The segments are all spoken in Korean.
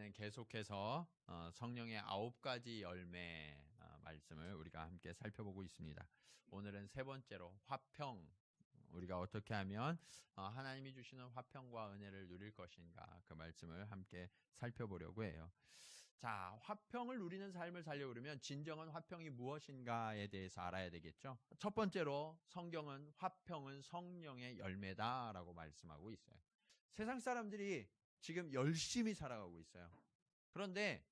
시간에는 계속해서 성령의 9가지 열매 말씀을 우리가 함께 살펴보고 있습니다. 오늘은 세 번째로 화평, 우리가 어떻게 하면 하나님이 주시는 화평과 은혜를 누릴 것인가, 그 말씀을 함께 살펴보려고 해요. 자, 화평을 누리는 삶을 살려고 그러면 진정한 화평이 무엇인가에 대해서 알아야 되겠죠. 첫 번째로 성경은 화평은 성령의 열매다라고 말씀하고 있어요. 세상 사람들이 지금 열심히 살아가고 있어요. 그런데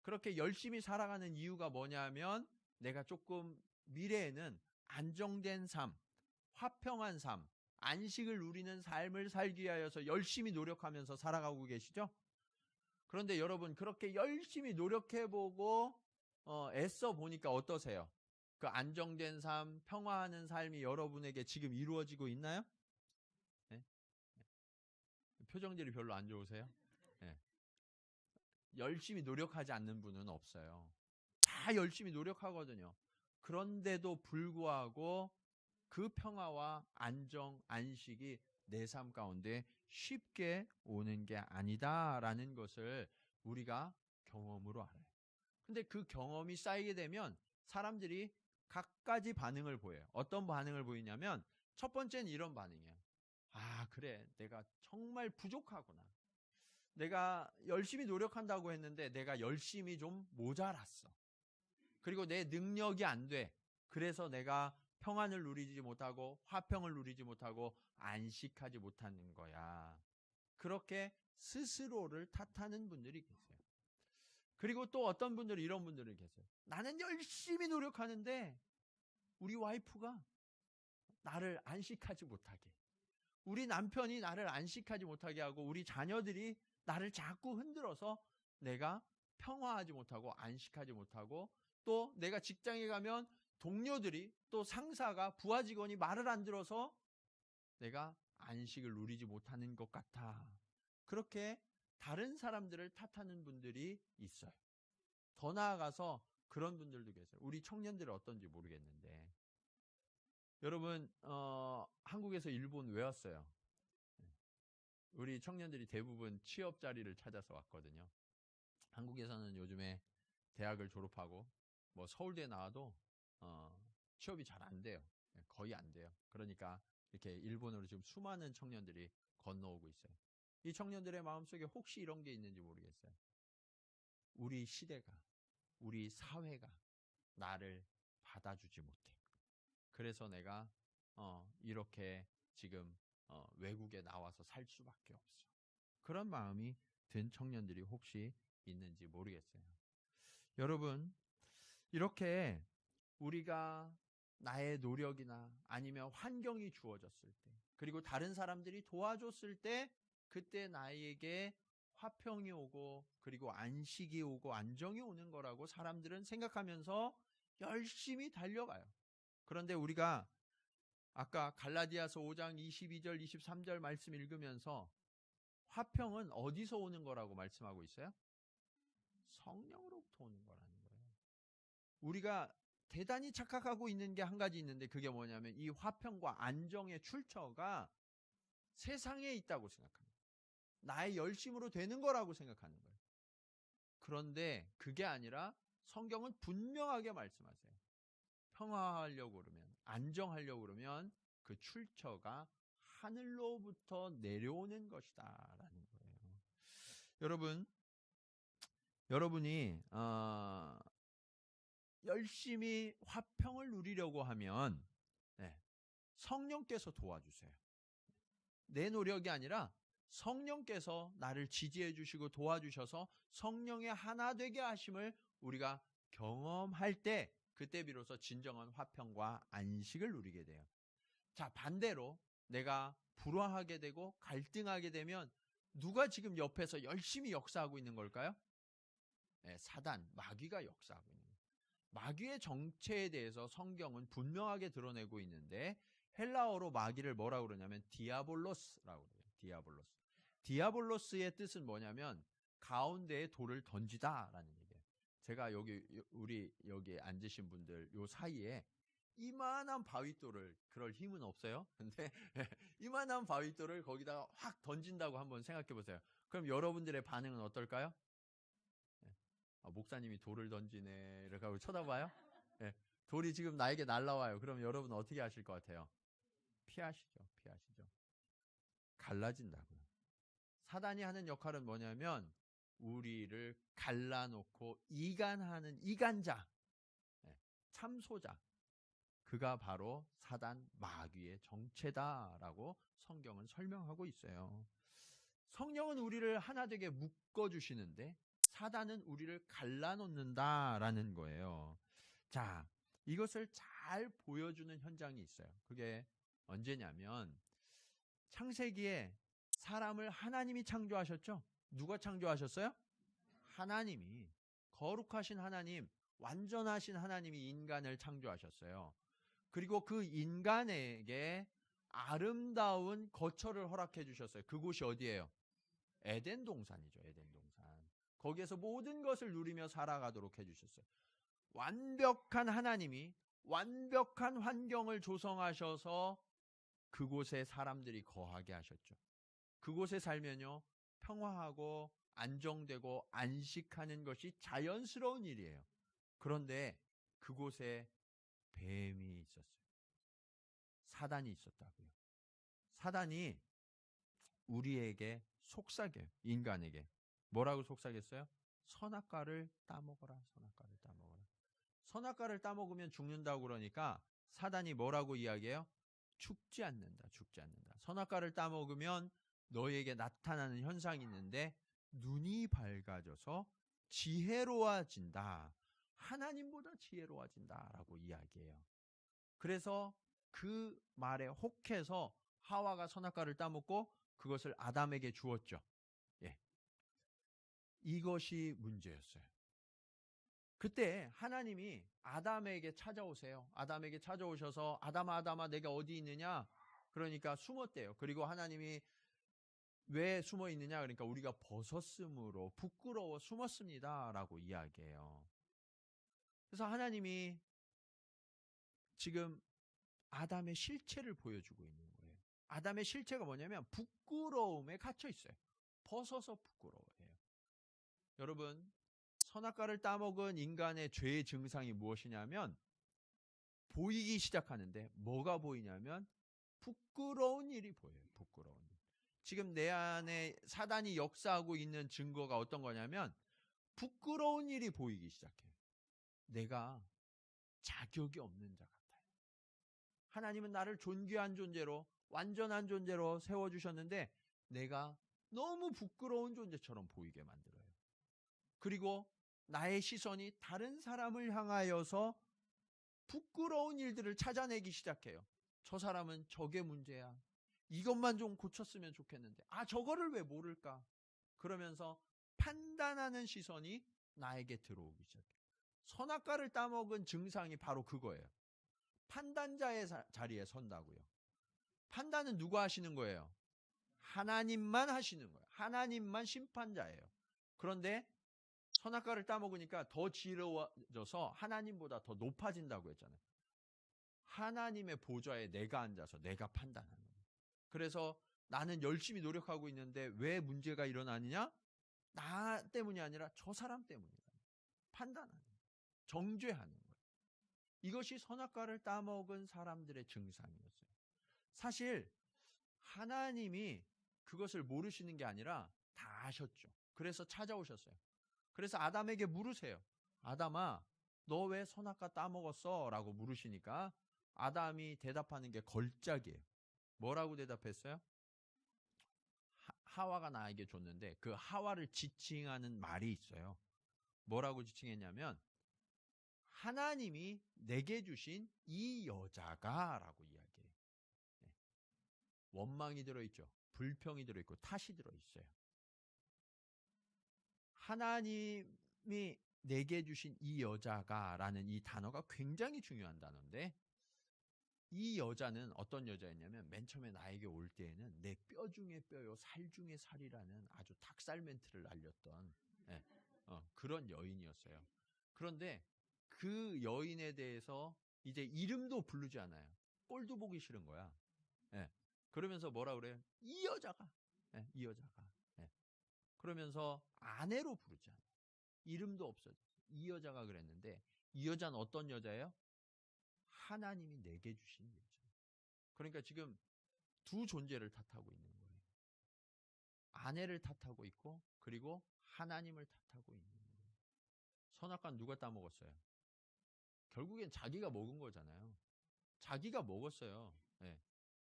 그렇게 열심히 살아가는 이유가 뭐냐면 내가 조금 미래에는 안정된 삶, 화평한 삶, 안식을 누리는 삶을 살기 위하여서 열심히 노력하면서 살아가고 계시죠? 그런데 여러분, 그렇게 열심히 노력해보고 애써 보니까 어떠세요? 그 안정된 삶, 평화하는 삶이 여러분에게 지금 이루어지고 있나요? 네? 표정들이 별로 안 좋으세요? 네. 열심히 노력하지 않는 분은 없어요. 다 열심히 노력하거든요. 그런데도 불구하고 그 평화와 안정, 안식이 내 삶 가운데 쉽게 오는 게 아니다라는 것을 우리가 경험으로 알아요. 근데 그 경험이 쌓이게 되면 사람들이 각가지 반응을 보여요. 어떤 반응을 보이냐면 첫 번째는 이런 반응이에요. 아, 그래. 내가 정말 부족하구나. 내가 열심히 노력한다고 했는데 내가 열심히 좀 모자랐어. 그리고 내 능력이 안 돼. 그래서 내가 평안을 누리지 못하고 화평을 누리지 못하고 안식하지 못하는 거야. 그렇게 스스로를 탓하는 분들이 계세요. 그리고 또 어떤 분들은 이런 분들은 계세요. 나는 열심히 노력하는데 우리 와이프가 나를 안식하지 못하게, 우리 남편이 나를 안식하지 못하게 하고 우리 자녀들이 나를 자꾸 흔들어서 내가 평화하지 못하고 안식하지 못하고, 또 내가 직장에 가면 동료들이 또 상사가 부하 직원이 말을 안 들어서 내가 안식을 누리지 못하는 것 같아. 그렇게 다른 사람들을 탓하는 분들이 있어요. 더 나아가서 그런 분들도 계세요. 우리 청년들은 어떤지 모르겠는데 여러분 한국에서 일본 왜 왔어요? 우리 청년들이 대부분 취업 자리를 찾아서 왔거든요. 한국에서는 요즘에 대학을 졸업하고 뭐 서울대 나와도 취업이 잘 안 돼요. 거의 안 돼요. 그러니까 이렇게 일본으로 지금 수많은 청년들이 건너오고 있어요. 이 청년들의 마음속에 혹시 이런 게 있는지 모르겠어요. 우리 시대가, 우리 사회가 나를 받아주지 못해. 그래서 내가 이렇게 지금 외국에 나와서 살 수밖에 없어. 그런 마음이 든 청년들이 혹시 있는지 모르겠어요. 여러분, 이렇게 우리가 나의 노력이나 아니면 환경이 주어졌을 때, 그리고 다른 사람들이 도와줬을 때, 그때 나에게 화평이 오고 그리고 안식이 오고 안정이 오는 거라고 사람들은 생각하면서 열심히 달려가요. 그런데 우리가 아까 갈라디아서 5장 22절 23절 말씀 읽으면서 화평은 어디서 오는 거라고 말씀하고 있어요? 성령으로부터 오는 거라는 거예요. 우리가 대단히 착각하고 있는 게 한 가지 있는데, 그게 뭐냐면 이 화평과 안정의 출처가 세상에 있다고 생각합니다. 나의 열심으로 되는 거라고 생각하는 거예요. 그런데 그게 아니라 성경은 분명하게 말씀하세요. 평화하려고 그러면, 안정하려고 그러면 그 출처가 하늘로부터 내려오는 것이다 라는 거예요. 여러분이 열심히 화평을 누리려고 하면 성령께서 도와주세요. 내 노력이 아니라 성령께서 나를 지지해 주시고 도와주셔서 성령의 하나 되게 하심을 우리가 경험할 때, 그때 비로소 진정한 화평과 안식을 누리게 돼요. 자, 반대로 내가 불화하게 되고 갈등하게 되면 누가 지금 옆에서 열심히 역사하고 있는 걸까요? 사단, 마귀가 역사하고 있는 거예요. 마귀의 정체에 대해서 성경은 분명하게 드러내고 있는데, 헬라어로 마귀를 뭐라고 그러냐면 디아볼로스라고 그래요. 디아볼로스. 디아볼로스의 뜻은 뭐냐면 가운데에 돌을 던지다라는 얘기예요. 제가 우리 여기 앉으신 분들 요 사이에 이만한 바윗돌을, 그럴 힘은 없어요. 근데 이만한 바윗돌을 거기다가 확 던진다고 한번 생각해 보세요. 그럼 여러분들의 반응은 어떨까요? 목사님이 돌을 던지네. 이렇게 하고 쳐다봐요. 예, 돌이 지금 나에게 날라와요. 그럼 여러분 어떻게 하실 것 같아요? 피하시죠. 피하시죠. 갈라진다고요. 사단이 하는 역할은 뭐냐면 우리를 갈라놓고 이간하는 이간자, 예, 참소자. 그가 바로 사단 마귀의 정체다라고 성경은 설명하고 있어요. 성령은 우리를 하나 되게 묶어주시는데 사단은 우리를 갈라놓는다라는 거예요. 자, 이것을 잘 보여주는 현장이 있어요. 그게 언제냐면 창세기에 사람을 하나님이 창조하셨죠? 누가 창조하셨어요? 하나님이. 거룩하신 하나님, 완전하신 하나님이 인간을 창조하셨어요. 그리고 그 인간에게 아름다운 거처를 허락해 주셨어요. 그곳이 어디예요? 에덴 동산이죠. 에덴 동산. 거기에서 모든 것을 누리며 살아가도록 해주셨어요. 완벽한 하나님이 완벽한 환경을 조성하셔서 그곳에 사람들이 거하게 하셨죠. 그곳에 살면요, 평화하고 안정되고 안식하는 것이 자연스러운 일이에요. 그런데 그곳에 뱀이 있었어요. 사단이 있었다고요. 사단이 우리에게 속삭여요. 인간에게. 뭐라고 속삭였어요? 선악과를 따먹어라. 선악과를 따먹어라. 선악과를 따먹으면 죽는다고 그러니까 사단이 뭐라고 이야기해요? 죽지 않는다. 죽지 않는다. 선악과를 따먹으면 너에게 나타나는 현상이 있는데 눈이 밝아져서 지혜로워진다. 하나님보다 지혜로워진다라고 이야기해요. 그래서 그 말에 혹해서 하와가 선악과를 따먹고 그것을 아담에게 주었죠. 예. 이것이 문제였어요. 그때 하나님이 아담에게 찾아오세요. 아담에게 찾아오셔서 아담아 아담아 내가 어디 있느냐? 그러니까 숨었대요. 그리고 하나님이 왜 숨어 있느냐? 그러니까 우리가 벗었으므로 부끄러워 숨었습니다. 라고 이야기해요. 그래서 하나님이 지금 아담의 실체를 보여주고 있는 거예요. 아담의 실체가 뭐냐면 부끄러움에 갇혀 있어요. 벗어서 부끄러워해요. 여러분, 선악과를 따먹은 인간의 죄의 증상이 무엇이냐면 보이기 시작하는데 뭐가 보이냐면 부끄러운 일이 보여요. 부끄러운 일. 지금 내 안에 사단이 역사하고 있는 증거가 어떤 거냐면 부끄러운 일이 보이기 시작해요. 내가 자격이 없는 자 같아요. 하나님은 나를 존귀한 존재로 완전한 존재로 세워주셨는데 내가 너무 부끄러운 존재처럼 보이게 만들어요. 그리고 나의 시선이 다른 사람을 향하여서 부끄러운 일들을 찾아내기 시작해요. 저 사람은 저게 문제야. 이것만 좀 고쳤으면 좋겠는데 저거를 왜 모를까? 그러면서 판단하는 시선이 나에게 들어오기 시작해요. 선악과를 따먹은 증상이 바로 그거예요. 판단자의 자리에 선다고요. 판단은 누가 하시는 거예요? 하나님만 하시는 거예요. 하나님만 심판자예요. 그런데 선악과를 따먹으니까 더 지혜로워져서 하나님보다 더 높아진다고 했잖아요. 하나님의 보좌에 내가 앉아서 내가 판단하는 거예요. 그래서 나는 열심히 노력하고 있는데 왜 문제가 일어나느냐? 나 때문이 아니라 저 사람 때문이다. 판단하는 거예요. 정죄하는 거예요. 이것이 선악과를 따먹은 사람들의 증상이었어요. 사실 하나님이 그것을 모르시는 게 아니라 다 아셨죠. 그래서 찾아오셨어요. 그래서 아담에게 물으세요. 아담아, 너 왜 선악과 따먹었어? 라고 물으시니까 아담이 대답하는 게 걸작이에요. 뭐라고 대답했어요? 하와가 나에게 줬는데 그 하와를 지칭하는 말이 있어요. 뭐라고 지칭했냐면 하나님이 내게 주신 이 여자가 라고 이야기해요. 원망이 들어있죠. 불평이 들어있고 탓이 들어있어요. 하나님이 내게 주신 이 여자가 라는 이 단어가 굉장히 중요한 단어인데 이 여자는 어떤 여자였냐면 맨 처음에 나에게 올 때에는 내 뼈 중에 뼈요 살 중에 살이라는 아주 닭살 멘트를 날렸던 그런 여인이었어요. 그런데 그 여인에 대해서 이제 이름도 부르지 않아요. 꼴도 보기 싫은 거야. 그러면서 뭐라 그래요? 이 여자가. 이 여자가. 그러면서 아내로 부르지 않아요. 이름도 없어졌어요. 이 여자가 그랬는데 이 여자는 어떤 여자예요? 하나님이 내게 주신 여자. 그러니까 지금 두 존재를 탓하고 있는 거예요. 아내를 탓하고 있고 그리고 하나님을 탓하고 있는 거예요. 선악과는 누가 따먹었어요? 결국엔 자기가 먹은 거잖아요. 자기가 먹었어요. 네.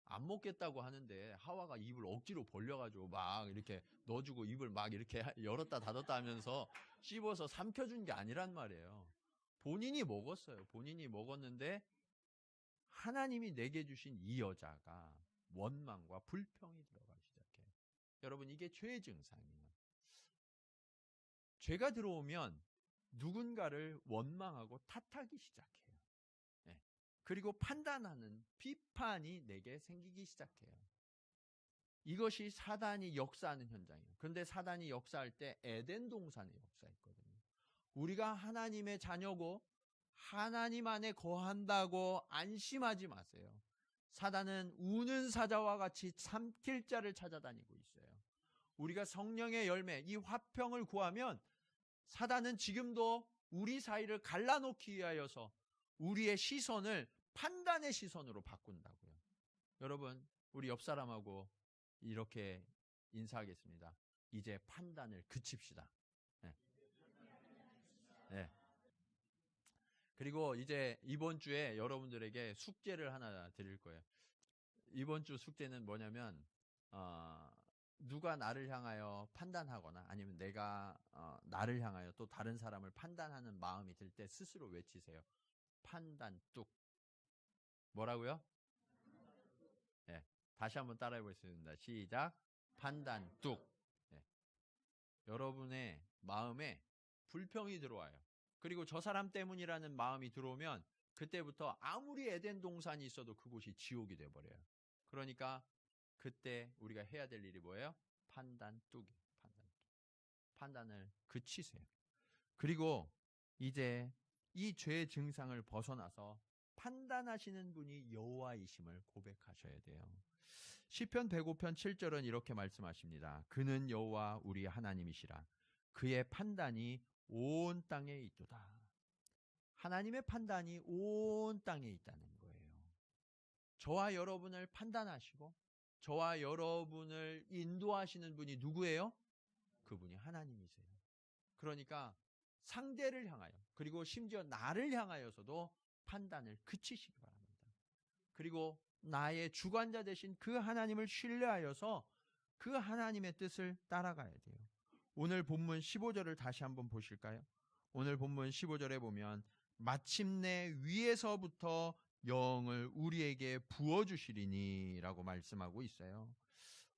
안 먹겠다고 하는데 하와가 입을 억지로 벌려가지고 막 이렇게 넣어주고 입을 막 이렇게 열었다 닫았다 하면서 씹어서 삼켜준 게 아니란 말이에요. 본인이 먹었어요. 본인이 먹었는데 하나님이 내게 주신 이 여자가 원망과 불평이 들어가기 시작해요. 여러분, 이게 죄의 증상이에요. 죄가 들어오면 누군가를 원망하고 탓하기 시작해요. 네. 그리고 판단하는 비판이 내게 생기기 시작해요. 이것이 사단이 역사하는 현장이에요. 그런데 사단이 역사할 때 에덴 동산에 역사했거든요. 우리가 하나님의 자녀고 하나님 안에 거한다고 안심하지 마세요. 사단은 우는 사자와 같이 삼킬 자를 찾아다니고 있어요. 우리가 성령의 열매, 이 화평을 구하면 사단은 지금도 우리 사이를 갈라놓기 위하여서 우리의 시선을 판단의 시선으로 바꾼다고요. 여러분, 우리 옆 사람하고 이렇게 인사하겠습니다. 이제 판단을 그칩시다. 네. 네. 그리고 이제 이번 주에 여러분들에게 숙제를 하나 드릴 거예요. 이번 주 숙제는 뭐냐면 누가 나를 향하여 판단하거나 아니면 내가 나를 향하여 또 다른 사람을 판단하는 마음이 들 때 스스로 외치세요. 판단 뚝. 뭐라고요? 네, 다시 한번 따라해 보겠습니다. 시작. 판단 뚝. 네. 여러분의 마음에 불평이 들어와요. 그리고 저 사람 때문이라는 마음이 들어오면 그때부터 아무리 에덴 동산이 있어도 그곳이 지옥이 돼버려요. 그러니까 그때 우리가 해야 될 일이 뭐예요? 판단 뚝이에요. 판단 뚝. 판단을 그치세요. 그리고 이제 이 죄의 증상을 벗어나서 판단하시는 분이 여호와이심을 고백하셔야 돼요. 시편 105편 7절은 이렇게 말씀하십니다. 그는 여호와 우리 하나님이시라. 그의 판단이 온 땅에 있도다. 하나님의 판단이 온 땅에 있다는 거예요. 저와 여러분을 판단하시고 저와 여러분을 인도하시는 분이 누구예요? 그분이 하나님이세요. 그러니까 상대를 향하여 그리고 심지어 나를 향하여서도 판단을 그치시기 바랍니다. 그리고 나의 주관자 되신 그 하나님을 신뢰하여서 그 하나님의 뜻을 따라가야 돼요. 오늘 본문 15절을 다시 한번 보실까요? 오늘 본문 15절에 보면 마침내 위에서부터 영을 우리에게 부어주시리니 라고 말씀하고 있어요.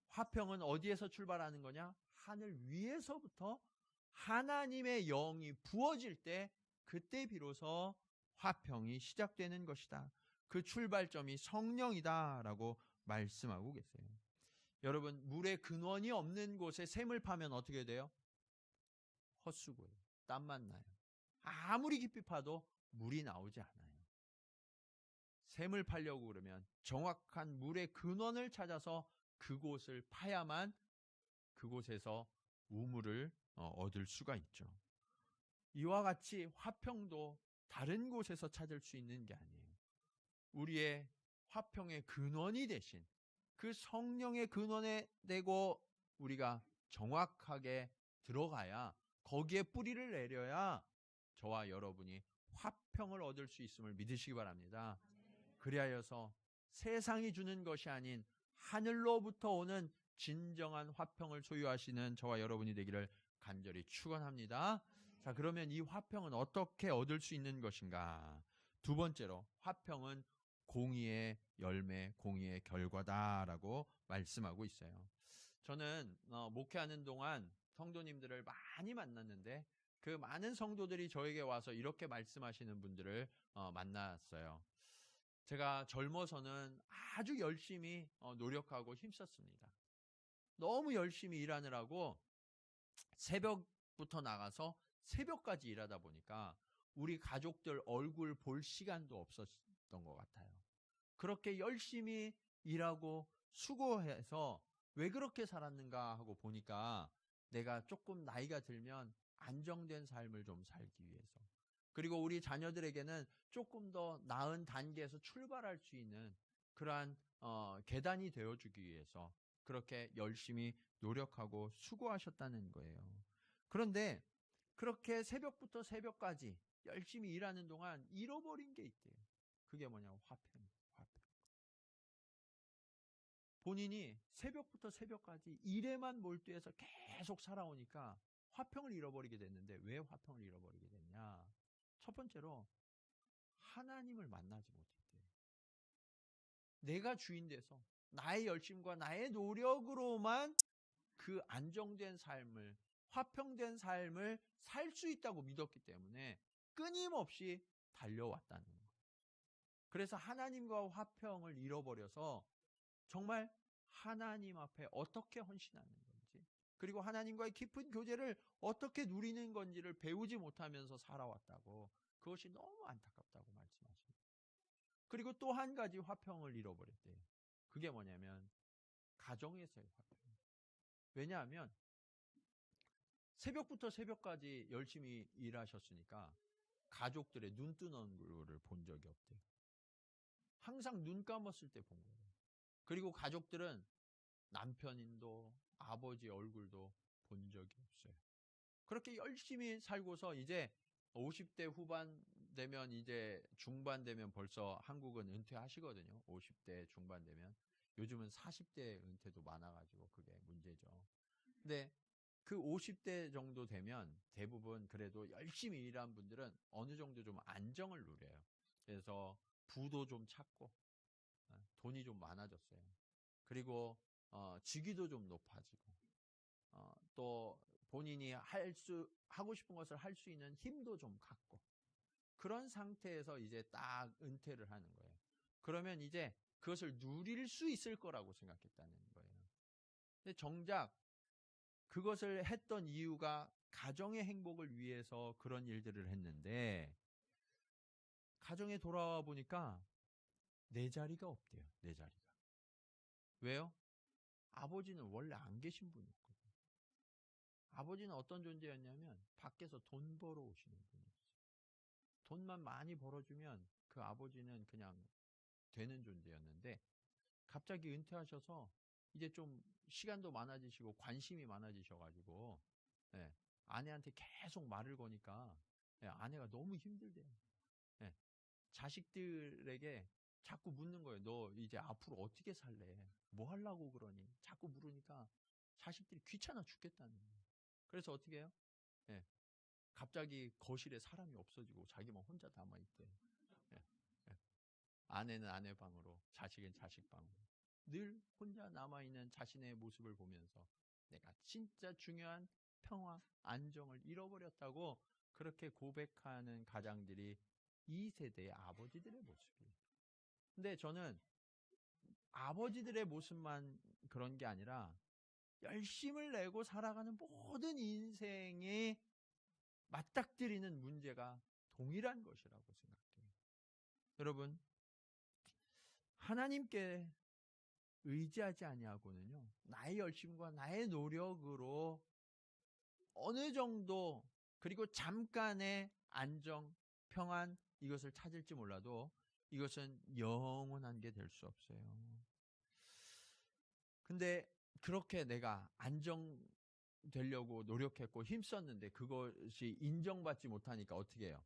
화평은 어디에서 출발하는 거냐? 하늘 위에서부터 하나님의 영이 부어질 때 그때 비로소 화평이 시작되는 것이다. 그 출발점이 성령이다 라고 말씀하고 계세요. 여러분, 물의 근원이 없는 곳에 샘을 파면 어떻게 돼요? 헛수고예요. 땀만 나요. 아무리 깊이 파도 물이 나오지 않아요. 샘을 파려고 그러면 정확한 물의 근원을 찾아서 그곳을 파야만 그곳에서 우물을 얻을 수가 있죠. 이와 같이 화평도 다른 곳에서 찾을 수 있는 게 아니에요. 우리의 화평의 근원이 되신 그 성령의 근원에 대고 우리가 정확하게 들어가야 거기에 뿌리를 내려야 저와 여러분이 화평을 얻을 수 있음을 믿으시기 바랍니다. 그리하여서 세상이 주는 것이 아닌 하늘로부터 오는 진정한 화평을 소유하시는 저와 여러분이 되기를 간절히 축원합니다. 자, 그러면 이 화평은 어떻게 얻을 수 있는 것인가? 두 번째로 화평은 공의의 열매, 공의의 결과다라고 말씀하고 있어요. 저는 목회하는 동안 성도님들을 많이 만났는데 그 많은 성도들이 저에게 와서 이렇게 말씀하시는 분들을 만났어요. 제가 젊어서는 아주 열심히 노력하고 힘썼습니다. 너무 열심히 일하느라고 새벽부터 나가서 새벽까지 일하다 보니까 우리 가족들 얼굴 볼 시간도 없었던 것 같아요. 그렇게 열심히 일하고 수고해서 왜 그렇게 살았는가 하고 보니까 내가 조금 나이가 들면 안정된 삶을 좀 살기 위해서, 그리고 우리 자녀들에게는 조금 더 나은 단계에서 출발할 수 있는 그러한 계단이 되어주기 위해서 그렇게 열심히 노력하고 수고하셨다는 거예요. 그런데 그렇게 새벽부터 새벽까지 열심히 일하는 동안 잃어버린 게 있대요. 그게 뭐냐면 화평. 본인이 새벽부터 새벽까지 일에만 몰두해서 계속 살아오니까 화평을 잃어버리게 됐는데, 왜 화평을 잃어버리게 됐냐? 첫 번째로 하나님을 만나지 못했대요. 내가 주인 돼서 나의 열심과 나의 노력으로만 그 안정된 삶을, 화평된 삶을 살 수 있다고 믿었기 때문에 끊임없이 달려왔다는 거예요. 그래서 하나님과 화평을 잃어버려서 정말 하나님 앞에 어떻게 헌신하는 건지, 그리고 하나님과의 깊은 교제를 어떻게 누리는 건지를 배우지 못하면서 살아왔다고, 그것이 너무 안타깝다고 말씀하십니다. 그리고 또 한 가지 화평을 잃어버렸대요. 그게 뭐냐면 가정에서의 화평. 왜냐하면 새벽부터 새벽까지 열심히 일하셨으니까 가족들의 눈 뜨는 얼굴을 본 적이 없대요. 항상 눈 감았을 때 본 거예요. 그리고 가족들은 남편인도 아버지 얼굴도 본 적이 없어요. 그렇게 열심히 살고서 이제 50대 후반 되면, 이제 중반 되면 벌써 한국은 은퇴하시거든요. 50대 중반 되면. 요즘은 40대 은퇴도 많아가지고 그게 문제죠. 근데 그 50대 정도 되면 대부분 그래도 열심히 일한 분들은 어느 정도 좀 안정을 누려요. 그래서 부도 좀 찾고 돈이 좀 많아졌어요. 그리고 직위도 좀 높아지고 또 본인이 하고 싶은 것을 할 수 있는 힘도 좀 갖고, 그런 상태에서 이제 딱 은퇴를 하는 거예요. 그러면 이제 그것을 누릴 수 있을 거라고 생각했다는 거예요. 근데 정작 그것을 했던 이유가 가정의 행복을 위해서 그런 일들을 했는데, 가정에 돌아와 보니까 내 자리가 없대요. 내 자리가. 왜요? 아버지는 원래 안 계신 분이었거든요. 아버지는 어떤 존재였냐면 밖에서 돈 벌어 오시는 분이었어요. 돈만 많이 벌어주면 그 아버지는 그냥 되는 존재였는데, 갑자기 은퇴하셔서 이제 좀 시간도 많아지시고 관심이 많아지셔가지고 아내한테 계속 말을 거니까 아내가 너무 힘들대요. 자식들에게 자꾸 묻는 거예요. 너 이제 앞으로 어떻게 살래? 뭐 하려고 그러니? 자꾸 물으니까 자식들이 귀찮아 죽겠다는 거예요. 그래서 어떻게 해요? 갑자기 거실에 사람이 없어지고 자기만 혼자 남아있대. 예, 예. 아내는 아내 방으로, 자식은 자식 방으로. 늘 혼자 남아있는 자신의 모습을 보면서 내가 진짜 중요한 평화, 안정을 잃어버렸다고 그렇게 고백하는 가장들이 이 세대의 아버지들의 모습이에요. 근데 저는 아버지들의 모습만 그런 게 아니라 열심을 내고 살아가는 모든 인생에 맞닥뜨리는 문제가 동일한 것이라고 생각해요. 여러분, 하나님께 의지하지 아니하고는요, 나의 열심과 나의 노력으로 어느 정도, 그리고 잠깐의 안정, 평안, 이것을 찾을지 몰라도 이것은 영원한 게 될 수 없어요. 근데 그렇게 내가 안정되려고 노력했고 힘썼는데 그것이 인정받지 못하니까 어떻게 해요?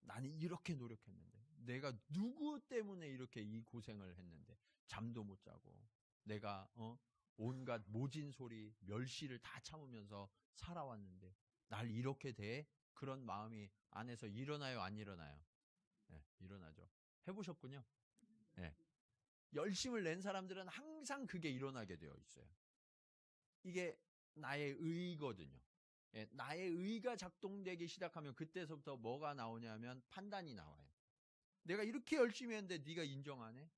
나는 이렇게 노력했는데, 내가 누구 때문에 이렇게 이 고생을 했는데, 잠도 못 자고 내가 온갖 모진 소리, 멸시를 다 참으면서 살아왔는데 날 이렇게 돼? 그런 마음이 안에서 일어나요, 안 일어나요? 일어나죠. 해보셨군요. 열심을 낸 사람들은 항상 그게 일어나게 되어 있어요. 이게 나의 의거든요. 나의 의가 작동되기 시작하면 그때서부터 뭐가 나오냐면 판단이 나와요. 내가 이렇게 열심히 했는데 네가 인정 안 해?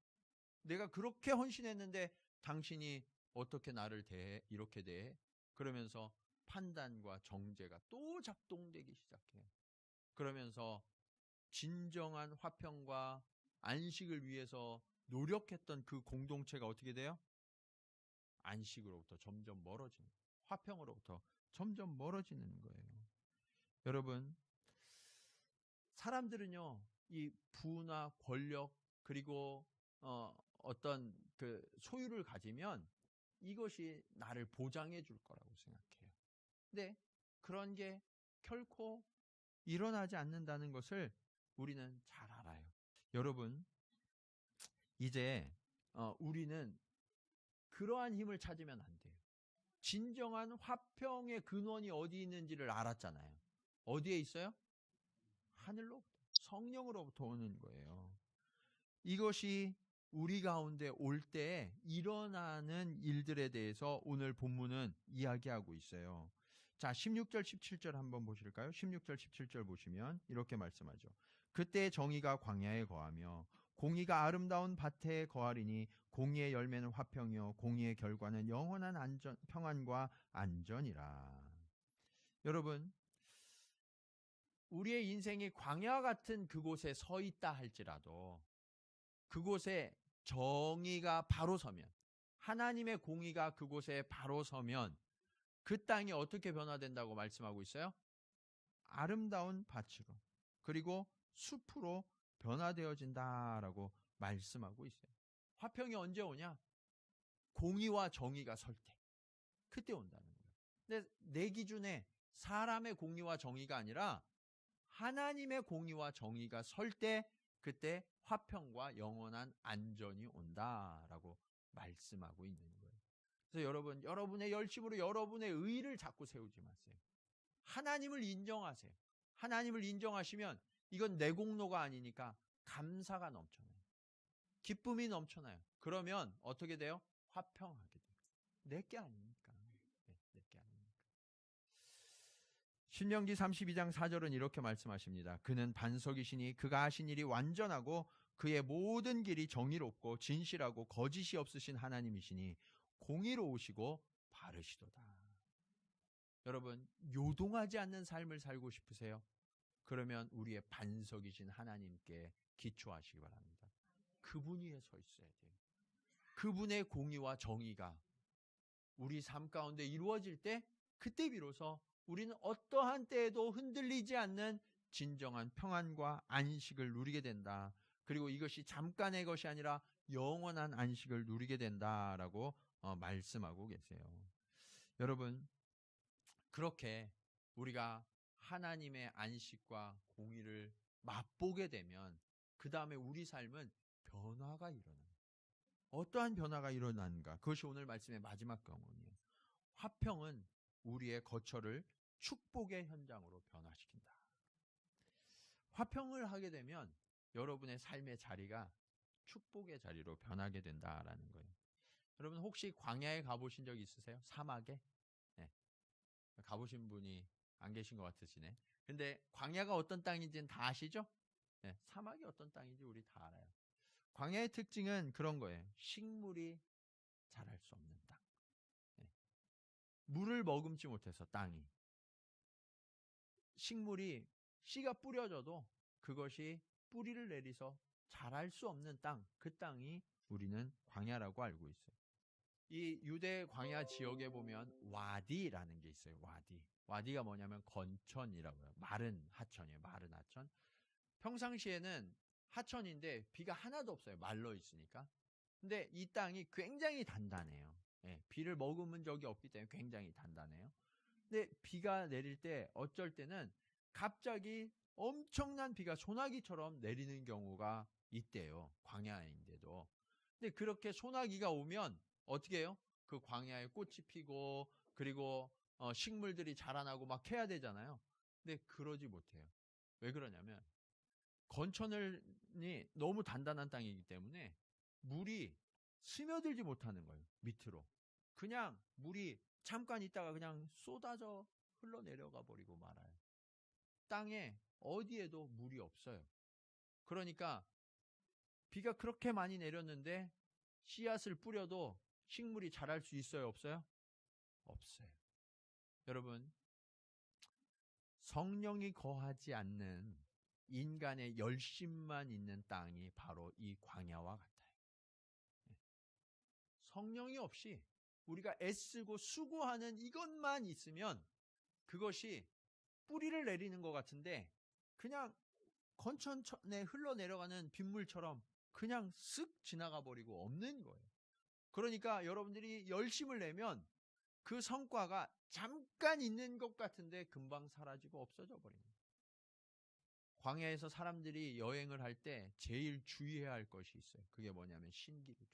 내가 그렇게 헌신했는데 당신이 어떻게 나를 대해? 이렇게 대해? 그러면서 판단과 정죄가 또 작동되기 시작해요. 그러면서 진정한 화평과 안식을 위해서 노력했던 그 공동체가 어떻게 돼요? 안식으로부터 점점 멀어지는, 화평으로부터 점점 멀어지는 거예요. 여러분, 사람들은요, 이 부나 권력 그리고 어떤 그 소유를 가지면 이것이 나를 보장해 줄 거라고 생각해요. 근데 그런 게 결코 일어나지 않는다는 것을 우리는 잘 알아요. 여러분, 이제 우리는 그러한 힘을 찾으면 안 돼요. 진정한 화평의 근원이 어디 있는지를 알았잖아요. 어디에 있어요? 하늘로부터, 성령으로부터 오는 거예요. 이것이 우리 가운데 올 때 일어나는 일들에 대해서 오늘 본문은 이야기하고 있어요. 자, 16절, 17절 한번 보실까요? 16절, 17절 보시면 이렇게 말씀하죠. 그때 정의가 광야에 거하며 공의가 아름다운 밭에 거하리니 공의의 열매는 화평이요 공의의 결과는 영원한 평안과 안전이라. 여러분, 우리의 인생이 광야 같은 그곳에 서 있다 할지라도 그곳에 정의가 바로 서면, 하나님의 공의가 그곳에 바로 서면 그 땅이 어떻게 변화된다고 말씀하고 있어요? 아름다운 밭으로, 그리고 숲으로 변화되어진다라고 말씀하고 있어요. 화평이 언제 오냐? 공의와 정의가 설 때, 그때 온다는 거예요. 근데 내 기준에 사람의 공의와 정의가 아니라 하나님의 공의와 정의가 설 때, 그때 화평과 영원한 안전이 온다라고 말씀하고 있는 거예요. 그래서 여러분, 여러분의 열심으로 여러분의 의의를 자꾸 세우지 마세요. 하나님을 인정하세요. 하나님을 인정하시면 이건 내 공로가 아니니까 감사가 넘쳐나요. 기쁨이 넘쳐나요. 그러면 어떻게 돼요? 화평하게 돼요. 내게 아니니까. 내게 아니니까. 신명기 32장 4절은 이렇게 말씀하십니다. 그는 반석이시니 그가 하신 일이 완전하고 그의 모든 길이 정의롭고 진실하고 거짓이 없으신 하나님이시니 공의로우시고 바르시도다. 여러분, 요동하지 않는 삶을 살고 싶으세요? 그러면 우리의 반석이신 하나님께 기초하시기 바랍니다. 그분 위에 서 있어야 돼요. 그분의 공의와 정의가 우리 삶 가운데 이루어질 때, 그때 비로소 우리는 어떠한 때에도 흔들리지 않는 진정한 평안과 안식을 누리게 된다. 그리고 이것이 잠깐의 것이 아니라 영원한 안식을 누리게 된다라고 말씀하고 계세요. 여러분, 그렇게 우리가 하나님의 안식과 공의를 맛보게 되면 그 다음에 우리 삶은 변화가 일어나요. 어떠한 변화가 일어나는가? 그것이 오늘 말씀의 마지막 경험이에요. 화평은 우리의 거처를 축복의 현장으로 변화시킨다. 화평을 하게 되면 여러분의 삶의 자리가 축복의 자리로 변하게 된다라는 거예요. 여러분, 혹시 광야에 가보신 적 있으세요? 사막에? 네. 가보신 분이 안 계신 것 같으시네. 근데 광야가 어떤 땅인지는 다 아시죠? 네. 사막이 어떤 땅인지 우리 다 알아요. 광야의 특징은 그런 거예요. 식물이 자랄 수 없는 땅. 네. 물을 머금지 못해서 땅이. 식물이 씨가 뿌려져도 그것이 뿌리를 내리서 자랄 수 없는 땅, 그 땅이 우리는 광야라고 알고 있어요. 이 유대 광야 지역에 보면 와디라는 게 있어요. 와디. 와디가 뭐냐면 건천이라고요. 마른 하천이에요. 마른 하천. 평상시에는 하천인데 비가 하나도 없어요. 말라 있으니까. 근데 이 땅이 굉장히 단단해요. 예, 비를 머금은 적이 없기 때문에 굉장히 단단해요. 근데 비가 내릴 때 어쩔 때는 갑자기 엄청난 비가 소나기처럼 내리는 경우가 있대요. 광야인데도. 근데 그렇게 소나기가 오면 어떻게 해요? 그 광야에 꽃이 피고 그리고 식물들이 자라나고 막 해야 되잖아요. 근데 그러지 못해요. 왜 그러냐면 건천이 너무 단단한 땅이기 때문에 물이 스며들지 못하는 거예요. 밑으로. 그냥 물이 잠깐 있다가 그냥 쏟아져 흘러내려가 버리고 말아요. 땅에 어디에도 물이 없어요. 그러니까 비가 그렇게 많이 내렸는데 씨앗을 뿌려도 식물이 자랄 수 있어요? 없어요? 없어요. 여러분, 성령이 거하지 않는 인간의 열심만 있는 땅이 바로 이 광야와 같아요. 성령이 없이 우리가 애쓰고 수고하는 이것만 있으면 그것이 뿌리를 내리는 것 같은데 그냥 건천에 흘러내려가는 빗물처럼 그냥 쓱 지나가 버리고 없는 거예요. 그러니까 여러분들이 열심을 내면 그 성과가 잠깐 있는 것 같은데 금방 사라지고 없어져 버립니다. 광야에서 사람들이 여행을 할 때 제일 주의해야 할 것이 있어요. 그게 뭐냐면 신기루죠.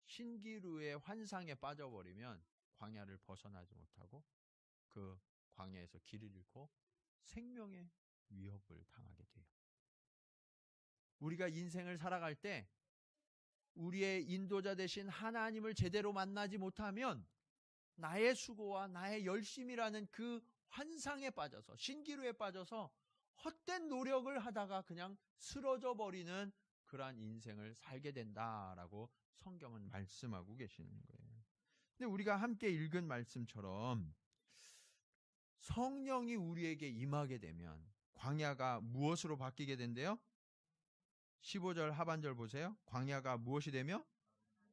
신기루의 환상에 빠져버리면 광야를 벗어나지 못하고 그 광야에서 길을 잃고 생명의 위협을 당하게 돼요. 우리가 인생을 살아갈 때 우리의 인도자 되신 하나님을 제대로 만나지 못하면 나의 수고와 나의 열심이라는 그 환상에 빠져서 신기루에 빠져서 헛된 노력을 하다가 그냥 쓰러져 버리는 그러한 인생을 살게 된다라고 성경은 말씀하고 계시는 거예요. 근데 우리가 함께 읽은 말씀처럼 성령이 우리에게 임하게 되면 광야가 무엇으로 바뀌게 된대요? 15절 하반절 보세요. 광야가 무엇이 되며?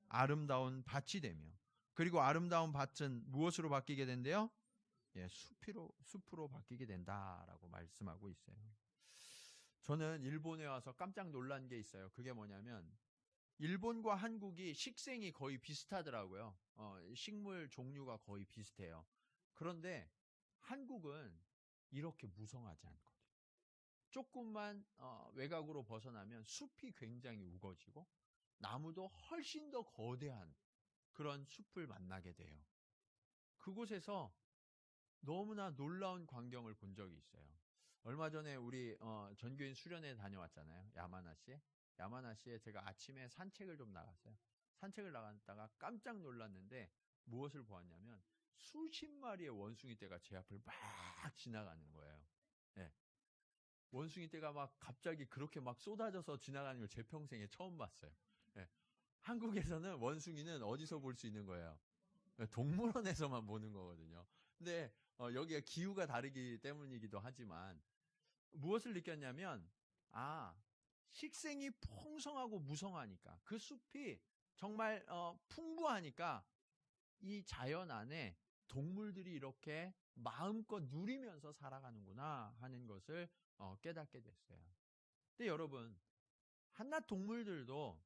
아름다운 밭이 되며. 그리고 아름다운 밭은 무엇으로 바뀌게 된대요? 예, 숲으로 바뀌게 된다라고 말씀하고 있어요. 저는 일본에 와서 깜짝 놀란 게 있어요. 그게 뭐냐면 일본과 한국이 식생이 거의 비슷하더라고요. 식물 종류가 거의 비슷해요. 그런데 한국은 이렇게 무성하지 않거든요. 조금만 외곽으로 벗어나면 숲이 굉장히 우거지고 나무도 훨씬 더 거대한 그런 숲을 만나게 돼요. 그곳에서 너무나 놀라운 광경을 본 적이 있어요. 얼마 전에 우리 전교인 수련회 다녀왔잖아요. 야마나시에 제가 아침에 산책을 좀 나갔어요. 산책을 나갔다가 깜짝 놀랐는데 무엇을 보았냐면 수십 마리의 원숭이 떼가 제 앞을 막 지나가는 거예요. 네. 원숭이 떼가 막 갑자기 그렇게 막 쏟아져서 지나가는 걸 제 평생에 처음 봤어요. 네. 한국에서는 원숭이는 어디서 볼 수 있는 거예요? 동물원에서만 보는 거거든요. 근데 여기가 기후가 다르기 때문이기도 하지만 무엇을 느꼈냐면 식생이 풍성하고 무성하니까 그 숲이 정말 풍부하니까 이 자연 안에 동물들이 이렇게 마음껏 누리면서 살아가는구나 하는 것을 깨닫게 됐어요. 근데 여러분 한낱 동물들도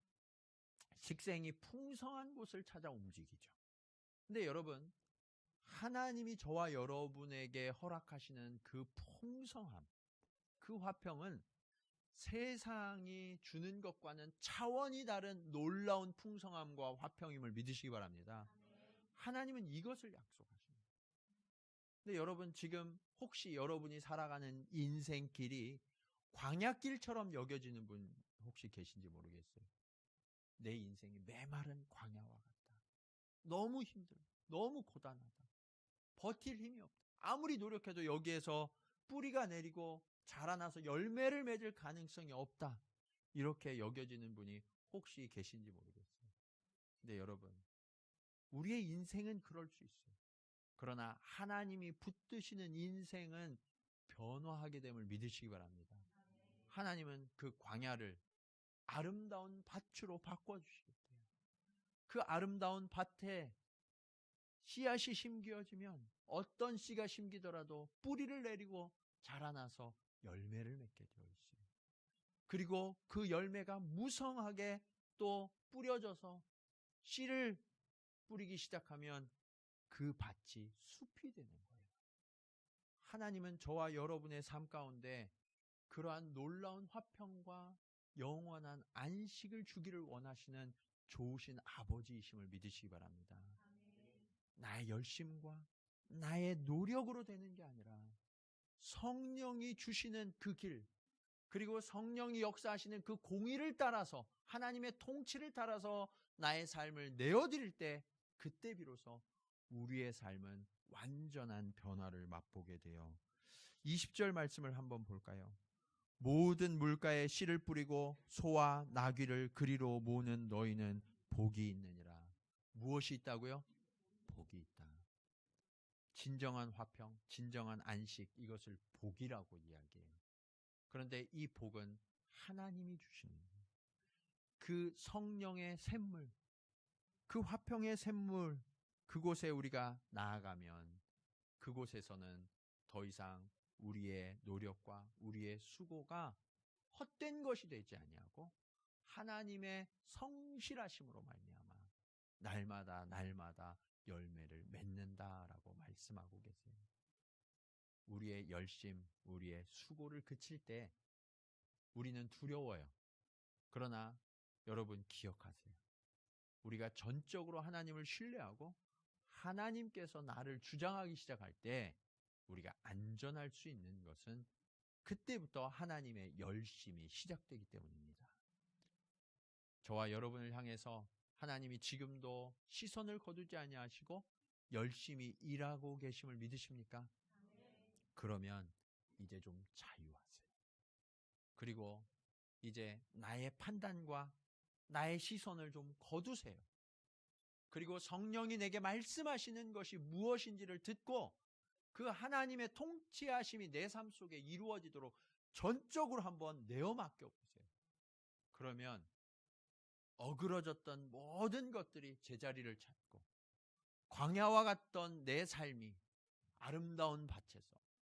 식생이 풍성한 곳을 찾아 움직이죠. 근데 여러분 하나님이 저와 여러분에게 허락하시는 그 풍성함, 그 화평은 세상이 주는 것과는 차원이 다른 놀라운 풍성함과 화평임을 믿으시기 바랍니다. 하나님은 이것을 약속하십니다. 근데 여러분 지금 혹시 여러분이 살아가는 인생길이 광야길처럼 여겨지는 분 혹시 계신지 모르겠어요. 내 인생이 메마른 광야와 같다. 너무 힘들어. 너무 고단하다. 버틸 힘이 없다. 아무리 노력해도 여기에서 뿌리가 내리고 자라나서 열매를 맺을 가능성이 없다. 이렇게 여겨지는 분이 혹시 계신지 모르겠어요. 근데 여러분, 우리의 인생은 그럴 수 있어요. 그러나 하나님이 붙드시는 인생은 변화하게 됨을 믿으시기 바랍니다. 하나님은 그 광야를 아름다운 밭으로 바꿔주시겠대요. 그 아름다운 밭에 씨앗이 심겨지면 어떤 씨가 심기더라도 뿌리를 내리고 자라나서 열매를 맺게 되어 있어요. 그리고 그 열매가 무성하게 또 뿌려져서 씨를 뿌리기 시작하면 그 밭이 숲이 되는 거예요. 하나님은 저와 여러분의 삶 가운데 그러한 놀라운 화평과 영원한 안식을 주기를 원하시는 좋으신 아버지이심을 믿으시기 바랍니다. 나의 열심과 나의 노력으로 되는 게 아니라 성령이 주시는 그 길, 그리고 성령이 역사하시는 그 공의를 따라서 하나님의 통치를 따라서 나의 삶을 내어드릴 때 그때 비로소 우리의 삶은 완전한 변화를 맛보게 돼요. 20절 말씀을 한번 볼까요? 모든 물가에 씨를 뿌리고 소와 나귀를 그리로 모으는 너희는 복이 있느니라. 무엇이 있다고요? 복이 있다. 진정한 화평, 진정한 안식, 이것을 복이라고 이야기해요. 그런데 이 복은 하나님이 주시는 거예요. 그 성령의 샘물, 그 화평의 샘물, 그곳에 우리가 나아가면 그곳에서는 더 이상 우리의 노력과 우리의 수고가 헛된 것이 되지 아니하고 하나님의 성실하심으로 말미암아 날마다 날마다 열매를 맺는다라고 말씀하고 계세요. 우리의 열심, 우리의 수고를 그칠 때 우리는 두려워요. 그러나 여러분 기억하세요. 우리가 전적으로 하나님을 신뢰하고 하나님께서 나를 주장하기 시작할 때 우리가 안전할 수 있는 것은 그때부터 하나님의 열심이 시작되기 때문입니다. 저와 여러분을 향해서 하나님이 지금도 시선을 거두지 아니하시고 열심히 일하고 계심을 믿으십니까? 그러면 이제 좀 자유하세요. 그리고 이제 나의 판단과 나의 시선을 좀 거두세요. 그리고 성령이 내게 말씀하시는 것이 무엇인지를 듣고 그 하나님의 통치하심이 내 삶 속에 이루어지도록 전적으로 한번 내어 맡겨보세요. 그러면 어그러졌던 모든 것들이 제자리를 찾고 광야와 같던 내 삶이 아름다운 밭에서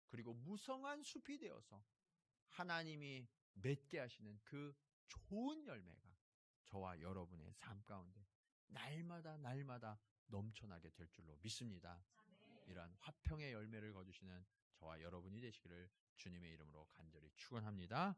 그리고 무성한 숲이 되어서 하나님이 맺게 하시는 그 좋은 열매가 저와 여러분의 삶 가운데 날마다 날마다 넘쳐나게 될 줄로 믿습니다. 이러한 화평의 열매를 거두시는 저와 여러분이 되시기를 주님의 이름으로 간절히 축원합니다.